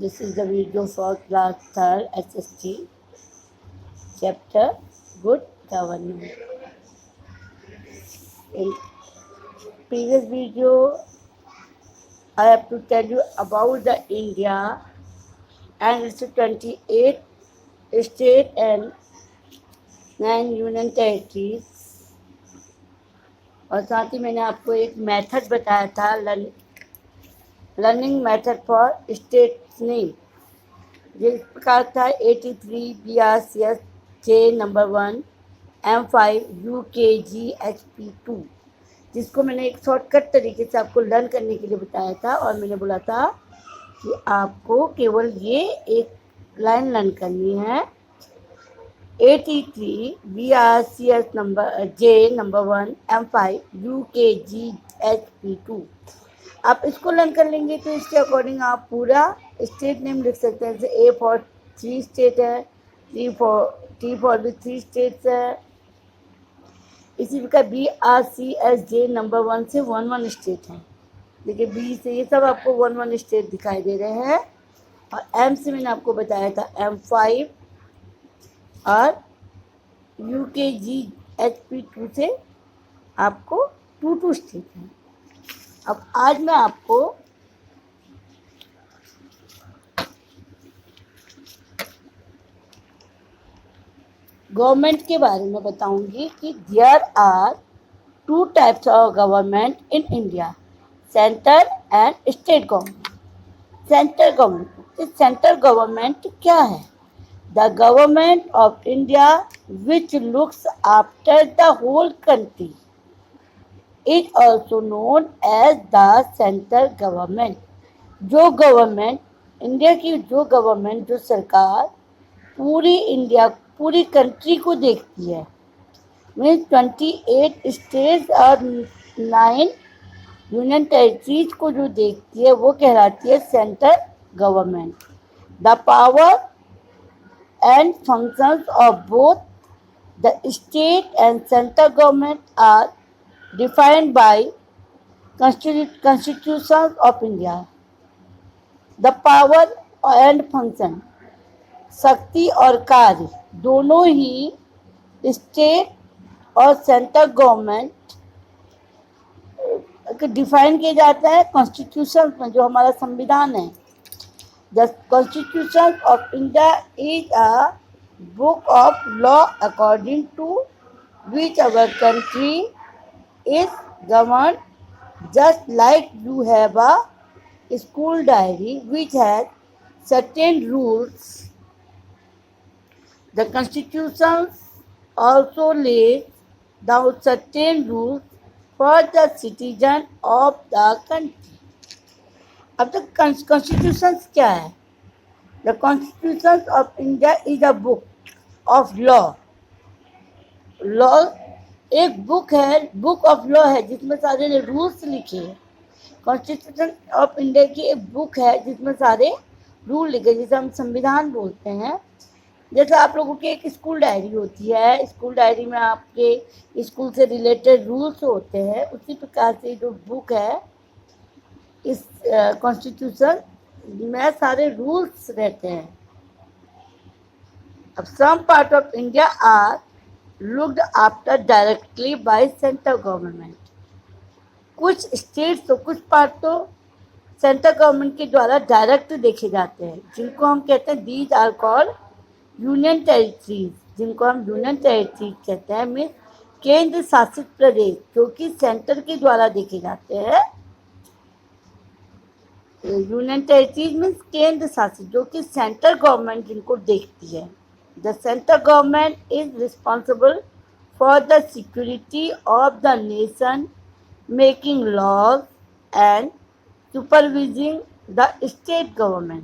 This is the video for class 3rd SST, chapter Good Government. In previous video, I have to tell you about the India and its 28 state and 9 union territories. और साथ ही मैंने आपको एक method बताया था learning method for state name, जिस प्रकार था 83 BRCS J number 1 M5 UKG HP2, जिसको मैंने एक शॉर्टकट तरीके से आपको लर्न करने के लिए बताया था। और मैंने बोला था कि आपको केवल ये एक लाइन लर्न करनी है, 83 BRCS J number 1 M5 UKG HP2। आप इसको लर्न कर लेंगे तो इसके अकॉर्डिंग आप पूरा स्टेट नेम लिख सकते हैं। जैसे A फॉर 3 स्टेट है, T फॉर भी 3 स्टेट्स है। इसी प्रकार BRCS J नंबर 1 से 1 स्टेट है। देखिए B से ये सब आपको 1 स्टेट दिखाई दे रहे हैं। और M से मैंने आपको बताया था M5 और UKG HP2 से आपको 2 स्टेट हैं। अब आज मैं आपको गवर्नमेंट के बारे में बताऊंगी कि there are 2 types of government in India, centre and state government. Central government क्या है? The government of India which looks after the whole country is also known as the central government. जो government India की जो सरकार पूरी India पूरी country को देखती है, मीन्स 28 स्टेट्स और 9 यूनियन टेरिटरीज को जो देखती है वो कहलाती है central government. The power and functions of both the state and central government are defined by Constitution of India. The power and function, शक्ति और कार्य दोनों ही स्टेट और सेंट्रल गवर्नमेंट डिफाइन किए जाते हैं कॉन्स्टिट्यूशन में, जो हमारा संविधान है। The constitution of India is a book of law according to which our country is governed, just like you have a school diary which has certain rules. The constitution also lays down certain rules for the citizen of the country. अब तक constitution क्या है? The Constitution of India is a book of law. एक book है, book of law है, जिसमें सारे rules लिखे हैं। कॉन्स्टिट्यूशन ऑफ इंडिया की एक बुक है जिसमें सारे रूल लिखे, जिसे हम संविधान बोलते हैं। जैसे आप लोगों की एक स्कूल डायरी होती है, स्कूल डायरी में आपके स्कूल से रिलेटेड रूल्स होते हैं, उसी प्रकार से जो बुक है इस कॉन्स्टिट्यूशन में सारे रूल्स रहते हैं। अब some part of India are looked after directly by central government. कुछ स्टेट्स तो कुछ पार्ट तो सेंट्रल गवर्नमेंट के द्वारा डायरेक्ट देखे जाते हैं, जिनको हम कहते हैं these are called union territories. जिनको हम यूनियन टेरिटरीज कहते हैं, मीन्स केंद्र शासित प्रदेश, जो कि सेंटर के द्वारा देखे जाते हैं। यूनियन टेरिटरीज मीन्स केंद्र शासित, जो कि सेंट्रल गवर्नमेंट जिनको देखती है। The central government is responsible for the security of the nation, making laws and supervising the state government.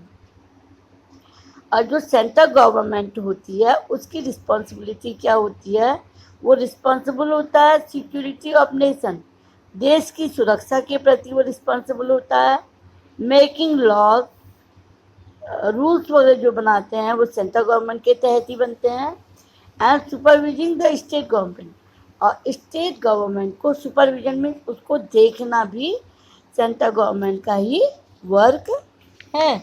और जो सेंट्रल गवर्नमेंट होती है उसकी रिस्पॉन्सिबिलिटी क्या होती है? वो रिस्पॉन्सिबल होता है सिक्योरिटी ऑफ नेशन, देश की सुरक्षा के प्रति वो रिस्पॉन्सिबल होता है। मेकिंग लॉज, रूल्स वगैरह जो बनाते हैं वो सेंट्रल गवर्नमेंट के तहत ही बनते हैं। एंड सुपरविजिंग द स्टेट गवर्नमेंट, और स्टेट गवर्नमेंट को सुपरविजन में उसको देखना भी सेंट्रल गवर्नमेंट का ही वर्क है।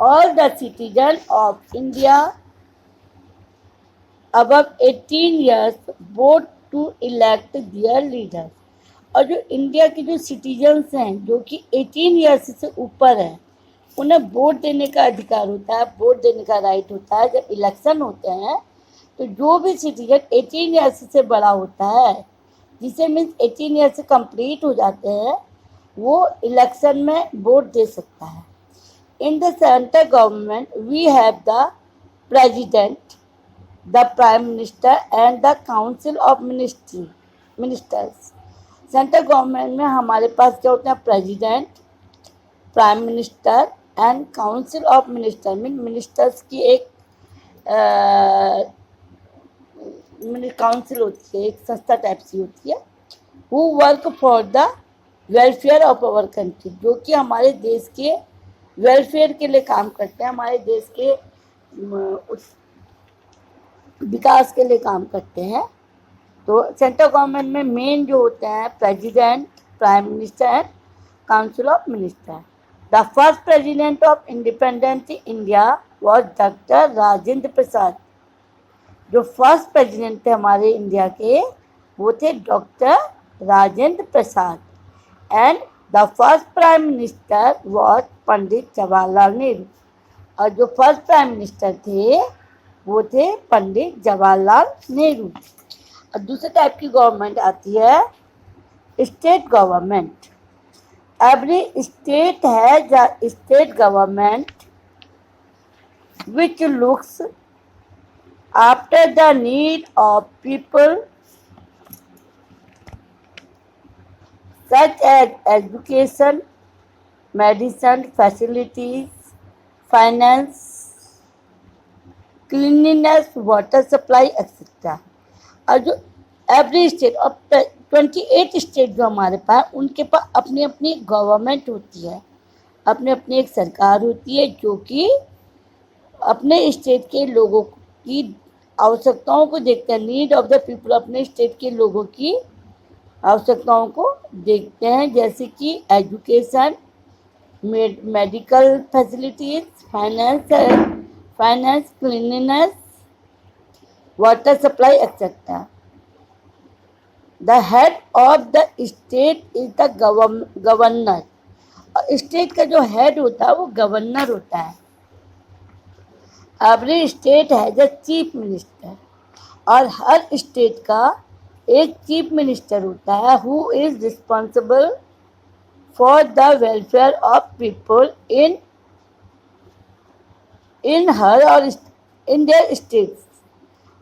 all the citizens of India above 18 years vote to elect their leaders। और जो इंडिया के जो सिटीजन्स हैं जो कि 18 ईयर्स से ऊपर हैं उन्हें वोट देने का अधिकार होता है, वोट देने का राइट होता है। जब इलेक्शन होते हैं तो जो भी सिटीजन 18 ईयर्स से बड़ा होता है, जिसे मीन्स 18 ईयर्स से कंप्लीट हो जाते हैं, वो इलेक्शन में वोट दे सकता है। In the central government we have the president, the prime minister and the council of ministers. Central government में हमारे पास क्या होते हैं? President, prime minister and council of minister. Ministers की एक काउंसिल होती है, एक संस्था टाइप सी होती है। Who work for the welfare of our country, जो कि हमारे देश के वेलफेयर के लिए काम करते हैं, हमारे देश के विकास के लिए काम करते हैं। तो सेंट्रल गवर्नमेंट में मेन जो होते हैं president, prime minister and council of minister. The first president of independent India was doctor Rajendra Prasad. जो फर्स्ट प्रेसिडेंट थे हमारे इंडिया के वो थे doctor Rajendra Prasad. And the first prime minister was Pandit Jawaharlal Nehru. और जो फर्स्ट प्राइम मिनिस्टर थे वो थे पंडित जवाहरलाल नेहरू। और दूसरे टाइप की गवर्नमेंट आती है state government. Every state has a state government which looks after the need of people such as education, medicine facilities, finance, cleanliness, water supply etc। और जो एवरी स्टेट और 28 स्टेट जो हमारे पास उनके पास अपनी अपनी गवर्नमेंट होती है, अपनी अपनी एक सरकार होती है जो कि अपने स्टेट के लोगों की आवश्यकताओं को देखते हैं। नीड ऑफ द पीपल, अपने स्टेट के लोगों की आवश्यकताओं को देखते हैं, जैसे कि education, medical facilities, finance, cleanliness, water supply etcetera. The head of the state is the governor. State का जो हेड होता है वो गवर्नर होता है। Every state has a chief minister. और हर स्टेट का एक चीफ मिनिस्टर होता है who is responsible for the welfare of people in हर और इन देयर स्टेट्स।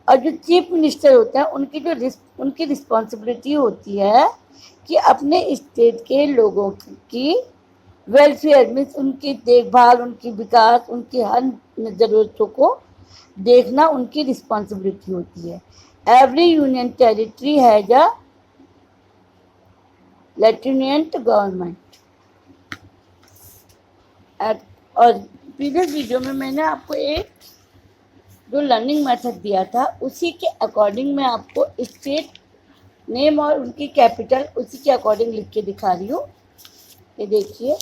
और जो चीफ मिनिस्टर होते हैं उनकी रिस्पॉन्सिबिलिटी होती है कि अपने स्टेट के लोगों की वेलफेयर मीन्स उनकी देखभाल, उनकी विकास, उनकी हर ज़रूरतों को देखना उनकी रिस्पॉन्सिबिलिटी होती है। Every union territory has a lieutenant government. और प्रीवियस वीडियो में मैंने आपको एक जो लर्निंग मेथड दिया था उसी के अकॉर्डिंग मैं आपको स्टेट नेम और उनकी कैपिटल उसी के अकॉर्डिंग लिख के दिखा रही हूँ। ये देखिए,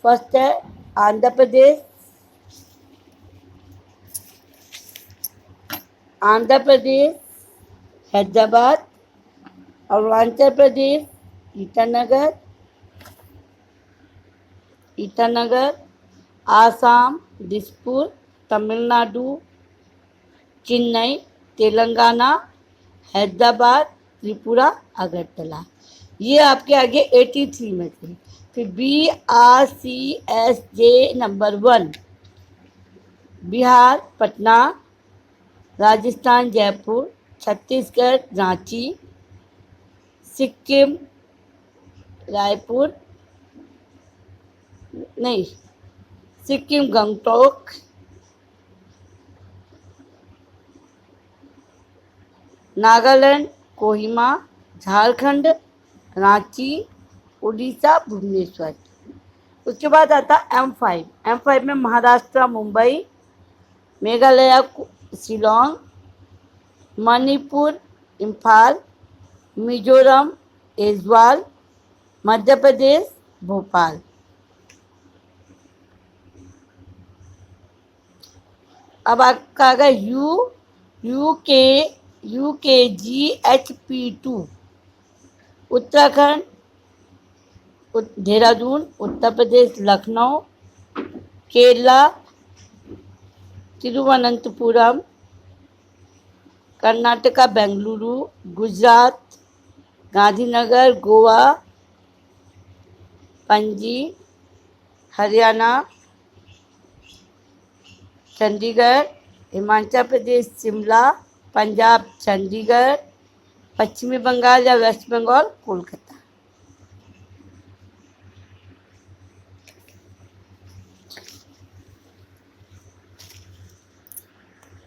फर्स्ट है आंध्र प्रदेश, हैदराबाद, अरुणाचल प्रदेश, ईटानगर, आसाम, दिसपुर, तमिलनाडु, चेन्नई, तेलंगाना, हैदराबाद, त्रिपुरा, अगरतला। ये आपके आगे 83 में थे। फिर BRCSJ नंबर 1 बिहार, पटना, राजस्थान, जयपुर, छत्तीसगढ़, रांची, सिक्किम, सिक्किम गंगटोक, नागालैंड, कोहिमा, झारखंड, रांची, उड़ीसा, भुवनेश्वर। उसके बाद आता M5 में महाराष्ट्र, मुंबई, मेघालय, शिलोंग, मणिपुर, इम्फाल, मिजोरम, ऐज्वाल, मध्य प्रदेश, भोपाल। अब आपका आ गया UKGHP2 उत्तराखंड, देहरादून, उत्तर प्रदेश लखनऊ, केरला तिरुवनंतपुरम, कर्नाटका बेंगलुरु, गुजरात गांधीनगर, गोवा पणजी, हरियाणा चंडीगढ़, हिमाचल प्रदेश शिमला, पंजाब चंडीगढ़, पश्चिमी बंगाल या वेस्ट बंगाल कोलकाता।